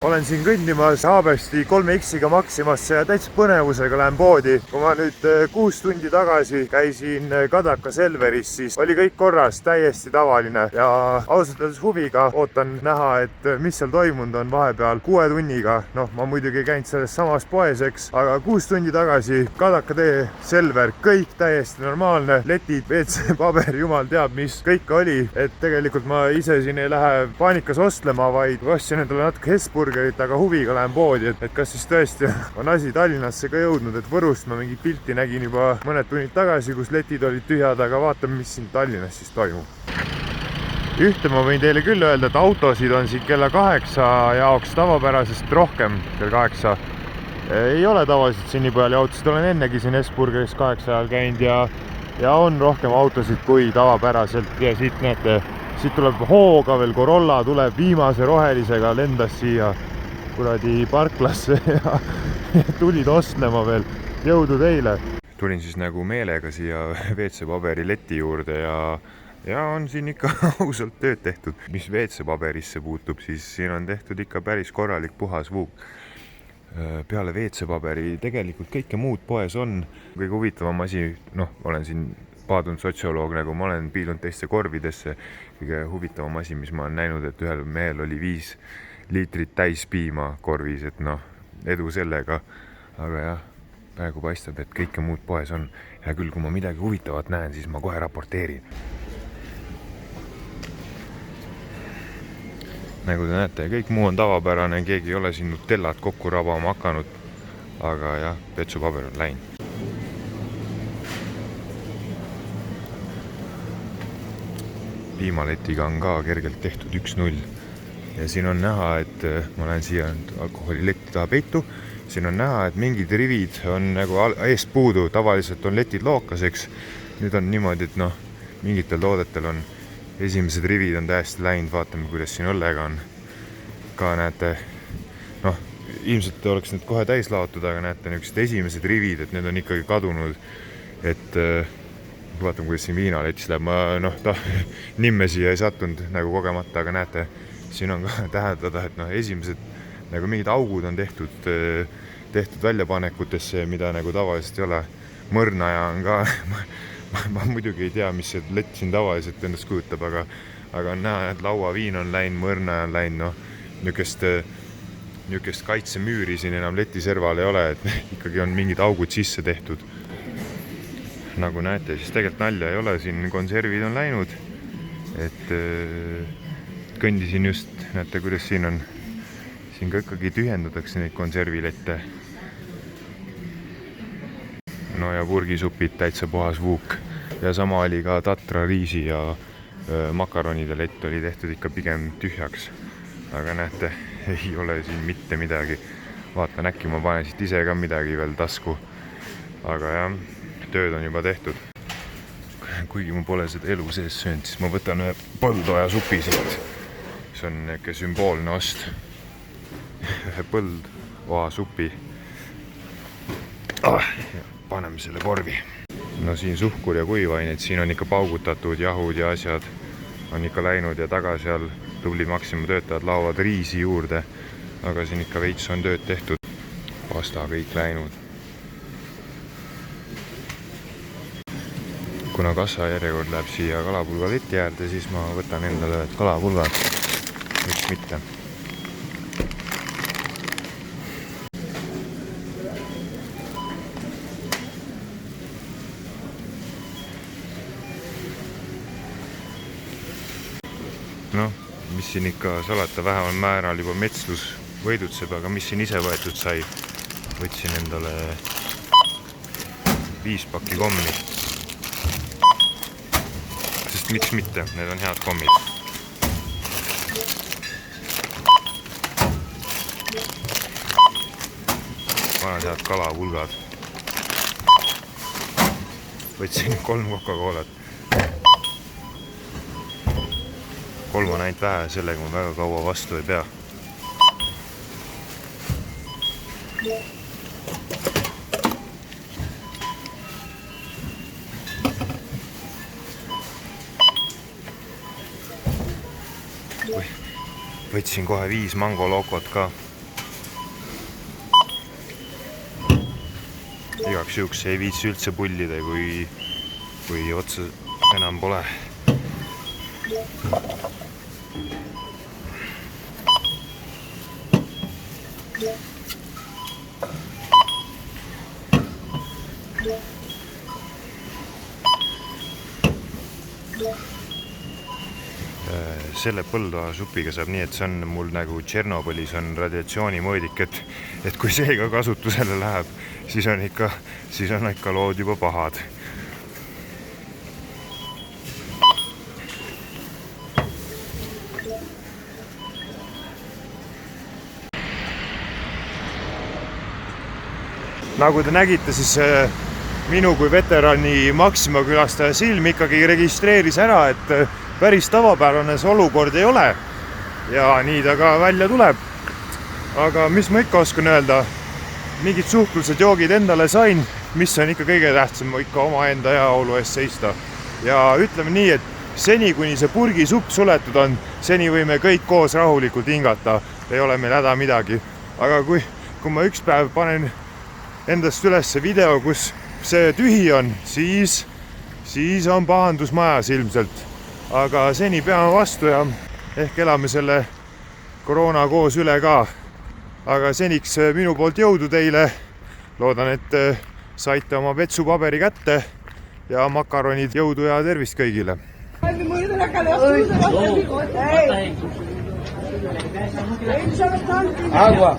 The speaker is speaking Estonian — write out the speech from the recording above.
olen siin kõndimas Haabersti 3X-iga Maximasse ja täitsa põnevusega lähen poodi. Kui ma nüüd 6 tundi tagasi käisin Kadaka Selveris, siis oli kõik korras, täiesti tavaline ja ausalt öeldes huviga ootan näha, et mis seal toimunud on vahepeal 6 tunniga. Noh, ma muidugi ei käinud selles samas poes, eks, aga 6 tundi tagasi Kadaka tee, Selver, kõik täiesti normaalne, letid, WC paber, jumal teab mis, kõik oli, et tegelikult ma ise siin ei lähe paanikas ostlema, vaid ostsin endale natuke Hesburgerit, aga huviga lähen poodi, et kas siis tõesti on asi Tallinnasse ka jõudnud, et Võrust ma mingit pilti nägin juba mõned tunnid tagasi, kus letid olid tühjad, aga vaatame, mis siin Tallinnas siis toimub. Ühte ma võin teile küll öelda, et autosid on siin kella 8 jaoks tavapärasest rohkem, kell 8. Ei ole tavaliselt siin nii palju autosid, olen ennegi siin Hesburgeris 8 ajal käinud ja on rohkem autosid kui tavapäraselt ja siit näete, siit tuleb hooga veel Corolla, tuleb viimase rohelisega, lendas siia kuradi parklasse ja tulid ostlema veel. Jõudu teile! Tulin siis nagu meelega siia WC paberi leti juurde ja on siin ikka ausalt tööd tehtud. Mis WC paberisse puutub, siis siin on tehtud ikka päris korralik puhas vuuk. Peale WC paberi tegelikult kõike muud poes on. Kõige huvitavam asi, olen siin paadunud sotsioloog, nagu ma olen piilunud teiste korvidesse. Kõige huvitavam asi, mis ma olen näinud, et ühel mehel oli 5 liitrit täis piima korvis, et edu sellega. Aga jah, praegu paistab, et kõike muud poes on. Ja küll, kui ma midagi huvitavat näen, siis ma kohe raporteerin. Nagu te näete, kõik muu on tavapärane, keegi ei ole siin Nutellat kokku rabama hakanud. Aga jah, petsupaber on läinud. Piimaletiga on ka kergelt tehtud 1-0 ja siin on näha, et ma lähen siia alkoholiletti taha peitu. Siin on näha, et mingid rivid on nagu eest puudu, tavaliselt on letid lookaseks. Nüüd on niimoodi, et mingitel toodetel on esimesed rivid on täiesti läinud, vaatame, kuidas siin õllega on. Ka näete, ilmselt oleks need kohe täis laotud, aga näete niisugused esimesed rivid, et need on ikkagi kadunud, et vaatame, kuidas siin viinaletis läheb. Ma nimme siia ei sattunud nagu kogemata, aga näete, siin on ka täheldada, et esimesed nagu mingid augud on tehtud väljapanekutesse, mida nagu tavaliselt ei ole. Mõrnaja on ka, ma muidugi ei tea, mis see lett siin tavaliselt endast kujutab, aga on näha, et lauaviin on läinud, mõrnaja on läinud, niisugust kaitsemüüri siin enam leti serval ei ole, et ikkagi on mingid augud sisse tehtud. Nagu näete, siis tegelikult nalja ei ole, siin konservid on läinud, et kõndisin just, näete, kuidas siin on, siin ka ikkagi tühjendatakse neid konservilette. No ja purgisupid täitsa puhas vuuk ja sama oli ka Tatra riisi ja makaronide lett oli tehtud ikka pigem tühjaks, aga näete, ei ole siin mitte midagi. Vaatan, äkki ma panen siit ise ka midagi veel tasku, aga jah, tööd on juba tehtud. Kuigi ma pole seda elu sees söönud, siis ma võtan ühe põldoja supi siit. See on niisugune sümboolne ost. Ühe põldoja supi. Paneme selle korvi. No siin suhkur ja kuivaineid, siin on ikka paugutatud jahud ja asjad on ikka läinud ja taga seal tubli Maxima töötajad laovad riisi juurde, aga siin ikka veits on tööd tehtud. Pasta kõik läinud. Kuna kassa järjekord läheb siia kalapulga leti äärde, siis ma võtan endale kalapulgad. Miks mitte. Mis siin ikka salata, vähemal määral juba metslus võidutseb, aga mis siin ise võetud sai, võtsin endale 5 pakki kommi. Sest miks mitte, need on head kommid. Vanad head kalapulgad. Võtsin 3 Coca-Colat. 3 on ainult vähe, sellega ma väga kaua vastu ei pea. Võtsin kohe 5 mangolokot ka. igaks juhuks ei viitsi üldse pullida, kui otsa enam pole. Selle Põlva supiga saab nii, et see on mul nagu Tšernobõlis on radiatsioonimõõdik, et kui see ka kasutusele läheb, siis on ikka lood juba pahad. Nagu te nägite, siis minu kui veterani Maxima külastaja silm ikkagi registreeris ära, et päris tavapärane see olukord ei ole ja nii ta ka välja tuleb. Aga mis ma ikka oskan öelda, mingid suhtlused joogid endale sain, mis on ikka kõige tähtsam, ikka omaenda heaolu eest seista. Ja ütleme nii, et seni kuni see purgisupp suletud on, seni võime kõik koos rahulikult hingata, ei ole meil häda midagi. Aga kui ma üks päev panen endast üles video, kus see tühi on, siis on pahandus majas ilmselt. Aga seni peame vastu ja ehk elame selle koroona koos üle ka. Aga seniks minu poolt jõudu teile. Loodan, et saite oma vetsupaberi kätte ja makaronid, jõudu ja tervist kõigile. Agua.